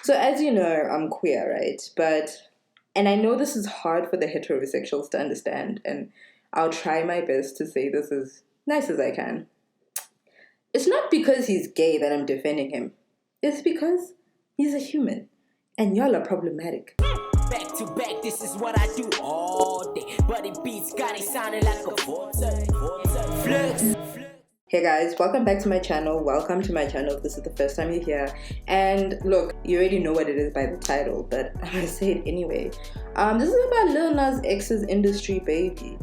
So as you know, I'm queer, right? And I know this is hard for the heterosexuals to understand, and I'll try my best to say this as nice as I can. It's not because he's gay that I'm defending him. It's because he's a human, and y'all are problematic. Back to back, this is what I do all day. But it beats got it sounding like a flex. Hey guys, welcome back to my channel. Welcome to my channel if this is the first time you're here. And look, you already know what it is by the title, but I'm gonna say it anyway. This is about Lil Nas X's industry baby.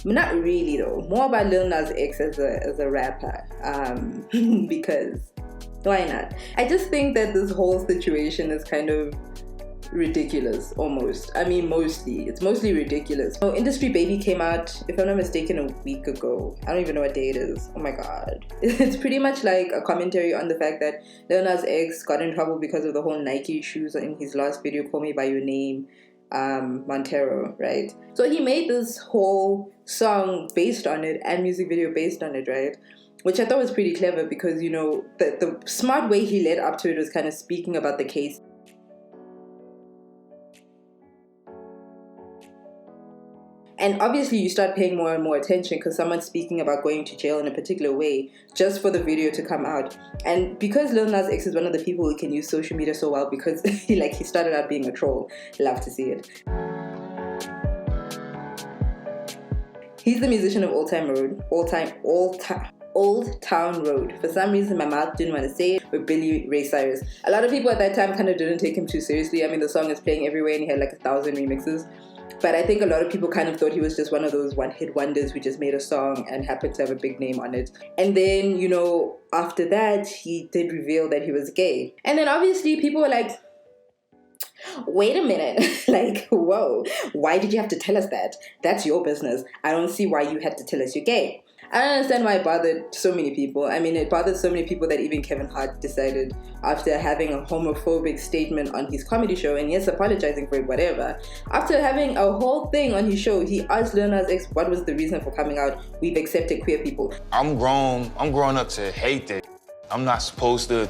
Not really though, more about Lil Nas X as a rapper. Because why not? I just think that this whole situation is kind of ridiculous, almost. I mean, it's mostly ridiculous. So Industry Baby came out, if I'm not mistaken, a week ago. I don't even know what day it is. Oh my god. It's pretty much like a commentary on the fact that Lil Nas X got in trouble because of the whole Nike shoes in his last video, Call Me By Your Name, Montero, right? So he made this whole song based on it and music video based on it, right? Which I thought was pretty clever because, you know, the smart way he led up to it was kind of speaking about the case. And obviously you start paying more and more attention because someone's speaking about going to jail in a particular way just for the video to come out. And because Lil Nas X is one of the people who can use social media so well because he started out being a troll. Love to see it. He's the musician of Old Town Road. For some reason my mouth didn't want to say it, with Billy Ray Cyrus. A lot of people at that time kind of didn't take him too seriously. I mean, the song is playing everywhere and he had like 1,000 remixes. But I think a lot of people kind of thought he was just one of those one-hit wonders who just made a song and happened to have a big name on it. And then, you know, after that, he did reveal that he was gay. And then obviously people were like, wait a minute, like, whoa, why did you have to tell us that? That's your business. I don't see why you had to tell us you're gay. I don't understand why it bothered so many people. I mean, it bothered so many people that even Kevin Hart decided, after having a homophobic statement on his comedy show, and yes, apologizing for it, whatever. After having a whole thing on his show, he asked Lil Nas X what was the reason for coming out. We've accepted queer people. I'm grown up to hate that. I'm not supposed to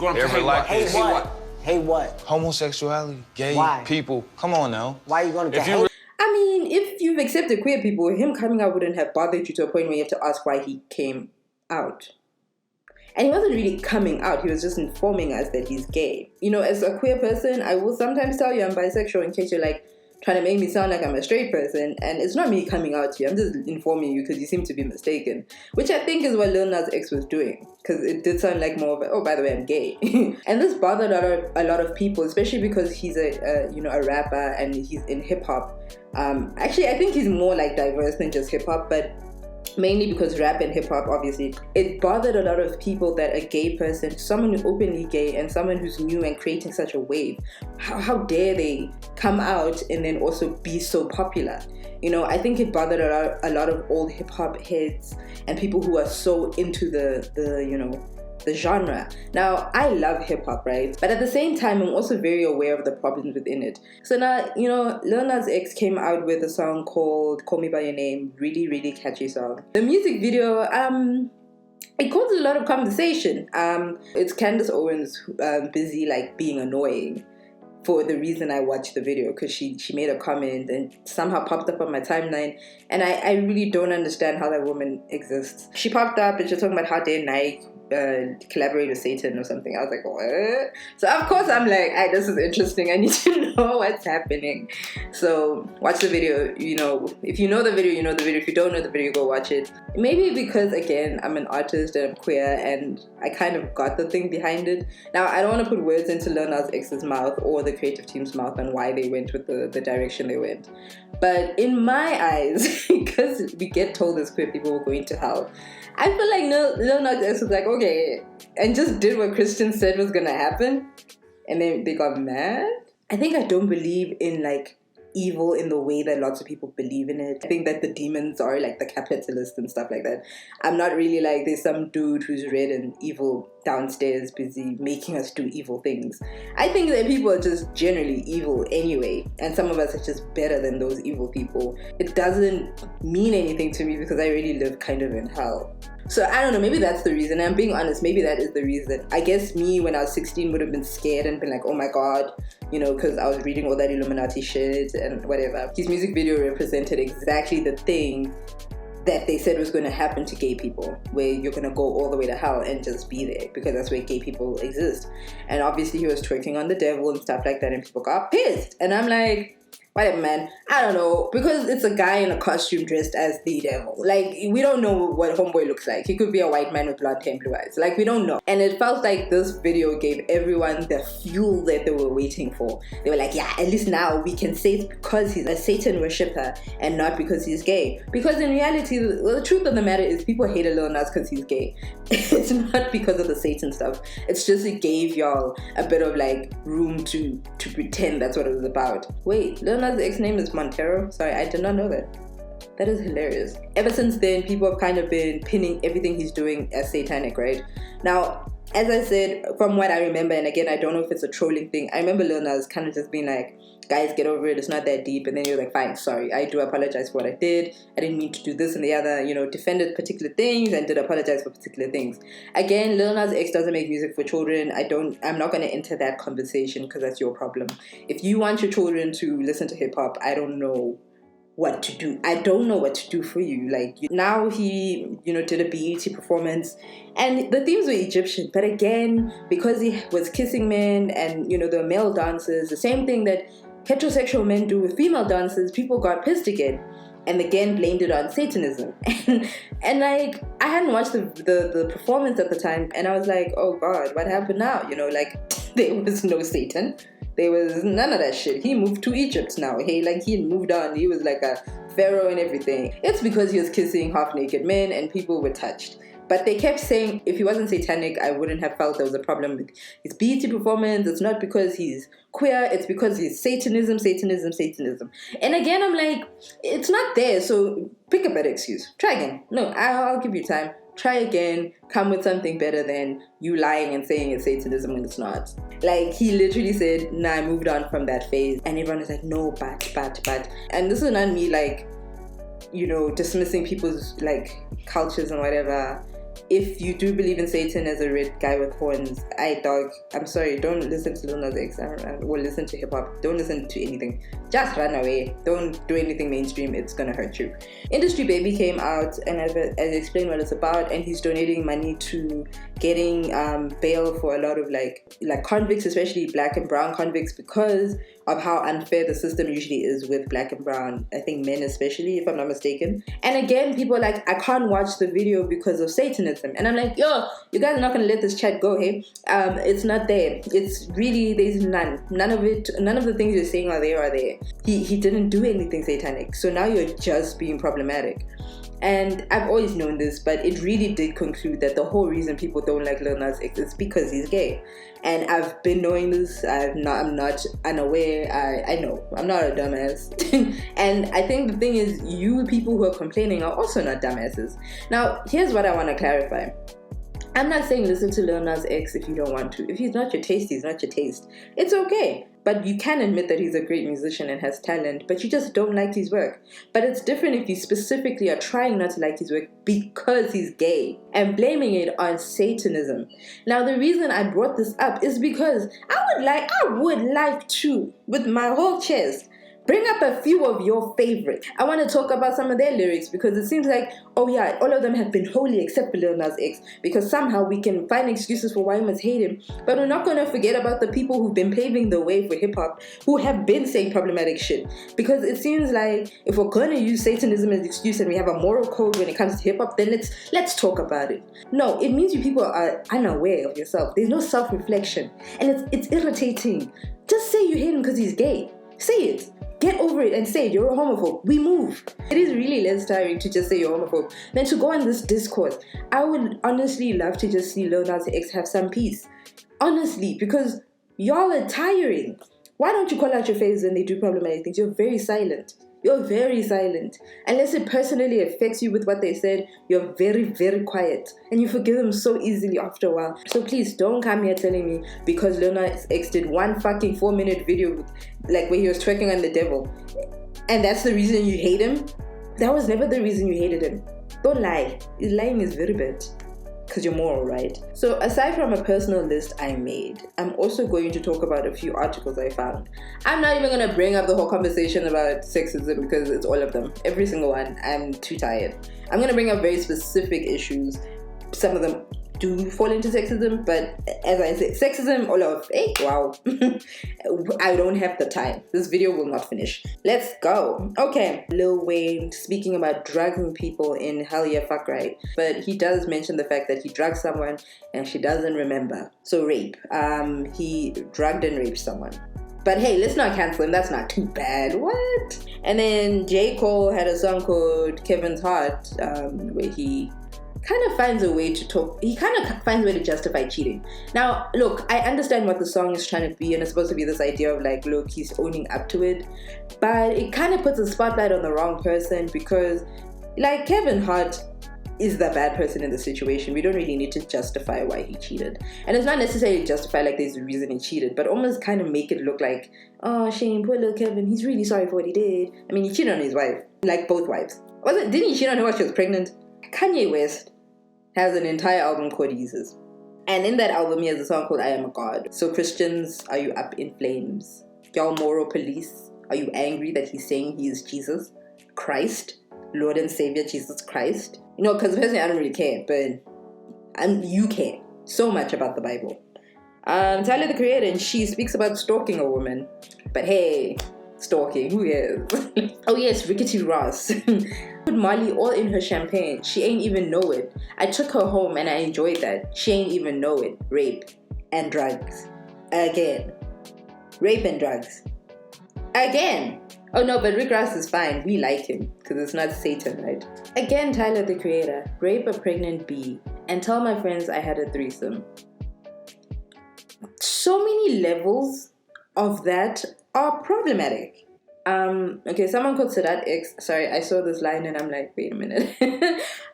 ever like this. Hate what? Homosexuality, gay people. Come on now. Why are you going to hate? I mean, if you've accepted queer people, him coming out wouldn't have bothered you to a point where you have to ask why he came out. And he wasn't really coming out, he was just informing us that he's gay. You know, as a queer person, I will sometimes tell you I'm bisexual in case you're like trying to make me sound like I'm a straight person. And it's not me coming out to you, I'm just informing you because you seem to be mistaken. Which I think is what Lil Nas X was doing. Because it did sound like more of a, oh, by the way, I'm gay. And this bothered a lot of people, especially because he's a rapper and he's in hip-hop. Actually, I think he's more like diverse than just hip-hop, but mainly because rap and hip-hop, obviously. It bothered a lot of people that a gay person, someone who's openly gay and someone who's new and creating such a wave, how dare they come out and then also be so popular? You know, I think it bothered a lot of old hip-hop heads and people who are so into the genre. Now, I love hip-hop, right? But at the same time, I'm also very aware of the problems within it. So now, you know, Lil Nas X came out with a song called Call Me By Your Name. Really, really catchy song. The music video, it caused a lot of conversation. It's Candace Owens busy like being annoying for the reason I watched the video, because she made a comment and somehow popped up on my timeline, and I really don't understand how that woman exists. She popped up and she was talking about how dare Nike collaborate with Satan or something. I was like, what? So of course I'm like, this is interesting, I need to know what's happening. So watch the video. You know, if you know the video, you know the video. If you don't know the video, go watch it. Maybe because again I'm an artist and I'm queer and I kind of got the thing behind it. Now I don't want to put words into Lil Nas X's mouth or the creative team's mouth on why they went with the direction they went, but in my eyes, because we get told as queer people we're going to hell, I feel like Lil Nas X was like, okay, and just did what Christians said was gonna happen, and then they got mad. I think I don't believe in like evil in the way that lots of people believe in it. I think that the demons are like the capitalists and stuff like that. I'm not really like there's some dude who's red and evil downstairs busy making us do evil things. I think that people are just generally evil anyway, and some of us are just better than those evil people. It doesn't mean anything to me because I really live kind of in hell. So I don't know, maybe that's the reason. I'm being honest, maybe that is the reason. I guess me when I was 16 would have been scared and been like, oh my god, you know, because I was reading all that Illuminati shit and whatever. His music video represented exactly the thing that they said was going to happen to gay people, where you're going to go all the way to hell and just be there because that's where gay people exist. And obviously he was twerking on the devil and stuff like that, and people got pissed. And I'm like, whatever, man. I don't know, because it's a guy in a costume dressed as the devil. Like, we don't know what homeboy looks like. He could be a white man with blonde hair and blue eyes. Like, we don't know. And it felt like this video gave everyone the fuel that they were waiting for. They were like, yeah, at least now we can say it's because he's a Satan worshipper and not because he's gay. Because in reality, the truth of the matter is people hated Lil Nas because he's gay. It's not because of the Satan stuff. It's just it gave y'all a bit of like room to pretend that's what it was about. Wait, Lil Nas' ex name is Montero? Sorry, I did not know that. That is hilarious. Ever since then, people have kind of been pinning everything he's doing as satanic, right? Now, as I said, from what I remember, and again, I don't know if it's a trolling thing, I remember Lil Nas kind of just being like, guys, get over it, it's not that deep. And then you're like, fine, sorry, I do apologize for what I did. I didn't mean to do this and the other, you know, defended particular things and did apologize for particular things. Again, Lil Nas X doesn't make music for children. I'm not going to enter that conversation because that's your problem. If you want your children to listen to hip hop, I don't know what to do. I don't know what to do for you. Like, now he, you know, did a BET performance and the themes were Egyptian, but again, because he was kissing men and, you know, the male dancers, the same thing that heterosexual men do with female dancers, people got pissed again and again blamed it on Satanism. And like, I hadn't watched the performance at the time, and I was like, oh god, what happened now? You know, like, there was no Satan. There was none of that shit. He moved to Egypt now. Hey, like, he moved on. He was like a pharaoh and everything. It's because he was kissing half-naked men and people were touched. But they kept saying, if he wasn't satanic, I wouldn't have felt there was a problem with his BET performance. It's not because he's queer. It's because he's Satanism. And again, I'm like, it's not there. So pick a better excuse. Try again. No, I'll give you time. Try again. Come with something better than you lying and saying it's Satanism when it's not. Like, he literally said, nah, I moved on from that phase. And everyone was like, no, but. And this is not me, like, you know, dismissing people's, like, cultures and whatever. If you do believe in Satan as a red guy with horns, I'm sorry, don't listen to Lil Nas X or listen to hip-hop. Don't listen to anything. Just run away. Don't do anything mainstream. It's gonna hurt you. Industry Baby came out and has explained what it's about, and he's donating money to getting bail for a lot of like convicts, especially black and brown convicts, because of how unfair the system usually is with black and brown, I think men especially, if I'm not mistaken. And again, people are like, I can't watch the video because of Satanism. And I'm like, yo, you guys are not gonna let this chat go, hey? It's not there. It's really, there's none of it, none of the things you're saying are there. He didn't do anything satanic. So now you're just being problematic. And I've always known this, but it really did conclude that the whole reason people don't like Lil Nas X is because he's gay. And I've been knowing this. I'm not unaware. I know. I'm not a dumbass. And I think the thing is, you people who are complaining are also not dumbasses. Now, here's what I want to clarify. I'm not saying listen to Lil Nas X if you don't want to. If he's not your taste, he's not your taste. It's okay. But you can admit that he's a great musician and has talent, but you just don't like his work. But it's different if you specifically are trying not to like his work because he's gay and blaming it on Satanism. Now, the reason I brought this up is because I would like to, with my whole chest, bring up a few of your favorites. I want to talk about some of their lyrics because it seems like, oh yeah, all of them have been holy except for Lil Nas X, because somehow we can find excuses for why we must hate him. But we're not going to forget about the people who've been paving the way for hip-hop, who have been saying problematic shit. Because it seems like if we're going to use Satanism as an excuse and we have a moral code when it comes to hip-hop, then let's talk about it. No, it means you people are unaware of yourself. There's no self-reflection. And it's irritating. Just say you hate him because he's gay. Say it. Get over it and say you're a homophobe. We move. It is really less tiring to just say you're a homophobe than to go on this discourse. I would honestly love to just see Lil Nas X have some peace. Honestly, because y'all are tiring. Why don't you call out your face when they do problematic things? You're very silent. You're very silent. Unless it personally affects you with what they said, you're very, very quiet. And you forgive them so easily after a while. So please don't come here telling me because Lil Nas X did one fucking 4-minute video like where he was twerking on the devil, and that's the reason you hate him. That was never the reason you hated him. Don't lie. Lying is very bad. Because you're moral, right? So aside from a personal list I made, I'm also going to talk about a few articles I found. I'm not even going to bring up the whole conversation about sexism because it's all of them. Every single one. I'm too tired. I'm going to bring up very specific issues. Some of them do fall into sexism, but as I said, sexism, all of, wow. I don't have the time. This video will not finish. Let's go. Okay, Lil Wayne speaking about drugging people in Hell Yeah Fuck Right, but he does mention the fact that he drugged someone and she doesn't remember. So rape. He drugged and raped someone. But hey, let's not cancel him. That's not too bad. What? And then J. Cole had a song called Kevin's Heart, where he kind of finds a way to talk. He kind of finds a way to justify cheating. Now, look, I understand what the song is trying to be, and it's supposed to be this idea of like, look, he's owning up to it. But it kind of puts a spotlight on the wrong person because, like, Kevin Hart is the bad person in the situation. We don't really need to justify why he cheated. And it's not necessarily justify like there's a reason he cheated, but almost kind of make it look like, oh, shame, poor little Kevin, he's really sorry for what he did. I mean, he cheated on his wife, like both wives. Didn't he cheat on her while she was pregnant? Kanye West has an entire album called Jesus. And in that album, he has a song called I Am a God. So Christians, are you up in flames? Y'all moral police, are you angry that he's saying he is Jesus Christ, Lord and Savior Jesus Christ? You know, because personally, I don't really care, but you care so much about the Bible. Tyler, the Creator, and she speaks about stalking a woman. But hey, stalking, who is? Oh yes, Rickety Ross. Put Molly all in her champagne. She ain't even know it. I took her home and I enjoyed that. She ain't even know it. Rape and drugs. Again. Rape and drugs. Again. Oh no, but Rick Ross is fine. We like him because it's not Satan, right? Again, Tyler, the Creator. Rape a pregnant bee and tell my friends I had a threesome. So many levels of that are problematic. Okay, someone called Sadat X. Sorry, I saw this line and I'm like, wait a minute.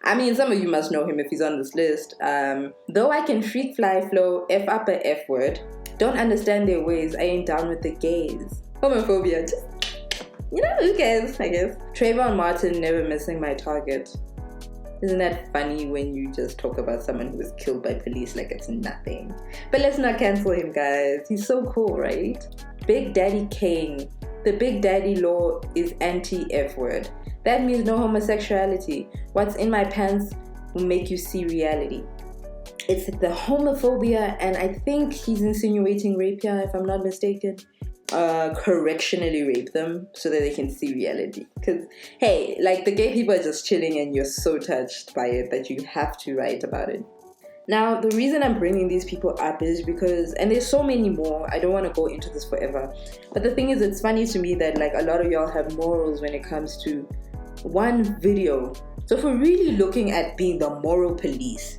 I mean, some of you must know him if he's on this list. Though I can freak, fly, flow, F up a F word, don't understand their ways, I ain't down with the gays. Homophobia, just, you know, who cares, I guess. Trayvon Martin, never missing my target. Isn't that funny when you just talk about someone who was killed by police like it's nothing? But let's not cancel him, guys. He's so cool, right? Big Daddy Kane. The Big Daddy law is anti-F word. That means no homosexuality. What's in my pants will make you see reality. It's the homophobia, and I think he's insinuating rape here, if I'm not mistaken. Correctionally rape them so that they can see reality. Because, hey, like the gay people are just chilling and you're so touched by it that you have to write about it. Now, the reason I'm bringing these people up is because, and there's so many more, I don't want to go into this forever, but the thing is, it's funny to me that like a lot of y'all have morals when it comes to one video. So if we're really looking at being the moral police,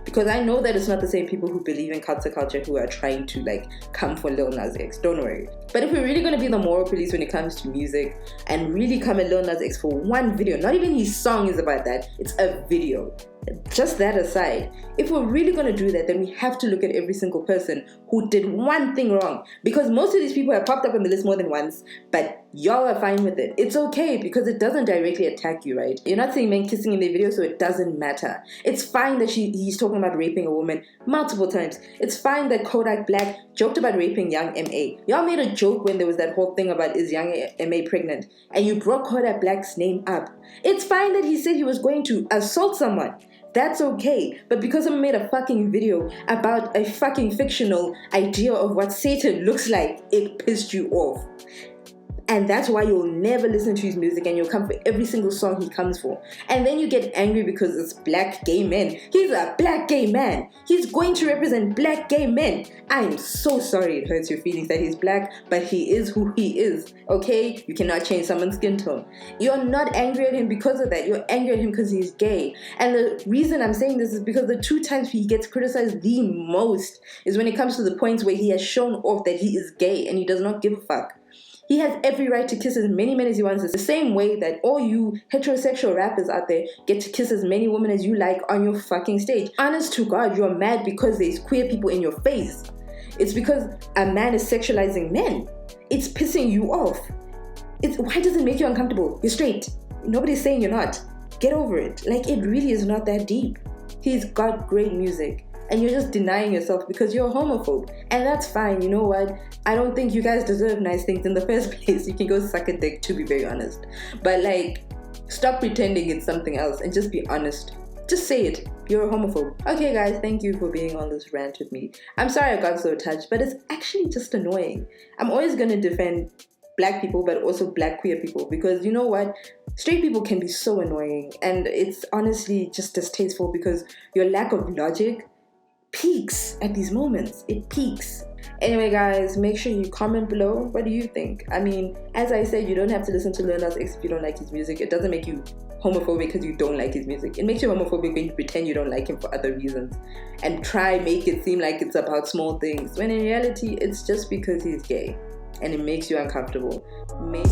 because I know that it's not the same people who believe in culture who are trying to like come for Lil Nas X, don't worry. But if we're really going to be the moral police when it comes to music and really come at Lil Nas X for one video, not even his song is about that, it's a video. Just that aside, if we're really going to do that, then we have to look at every single person who did one thing wrong. Because most of these people have popped up on the list more than once, but y'all are fine with it. It's okay because it doesn't directly attack you, right? You're not seeing men kissing in their video, so it doesn't matter. It's fine that he's talking about raping a woman multiple times. It's fine that Kodak Black joked about raping Young M.A. Y'all made a joke when there was that whole thing about is Young M.A. pregnant, and you brought Kodak Black's name up. It's fine that he said he was going to assault someone. That's okay, but because I made a fucking video about a fucking fictional idea of what Satan looks like, it pissed you off. And that's why you'll never listen to his music and you'll come for every single song he comes for. And then you get angry because it's black gay men. He's a black gay man. He's going to represent black gay men. I am so sorry it hurts your feelings that he's black, but he is who he is, okay? You cannot change someone's skin tone. You're not angry at him because of that. You're angry at him because he's gay. And the reason I'm saying this is because the 2 times he gets criticized the most is when it comes to the points where he has shown off that he is gay and he does not give a fuck. He has every right to kiss as many men as he wants. It's the same way that all you heterosexual rappers out there get to kiss as many women as you like on your fucking stage. Honest to God, you're mad because there's queer people in your face. It's because a man is sexualizing men. It's pissing you off. Why does it make you uncomfortable? You're straight. Nobody's saying you're not. Get over it. Like, it really is not that deep. He's got great music. And you're just denying yourself because you're a homophobe. And that's fine, you know what? I don't think you guys deserve nice things in the first place. You can go suck a dick, to be very honest. But like, stop pretending it's something else and just be honest. Just say it. You're a homophobe. Okay guys, thank you for being on this rant with me. I'm sorry I got so touched, but it's actually just annoying. I'm always going to defend black people, but also black queer people, because you know what? Straight people can be so annoying, and it's honestly just distasteful because your lack of logic peaks at these moments. It peaks. Anyway guys, make sure you comment below. What do you think? I mean, as I said, you don't have to listen to Lil Nas X if you don't like his music. It doesn't make you homophobic because you don't like his music. It makes you homophobic when you pretend you don't like him for other reasons and try make it seem like it's about small things, when in reality it's just because he's gay and it makes you uncomfortable. Maybe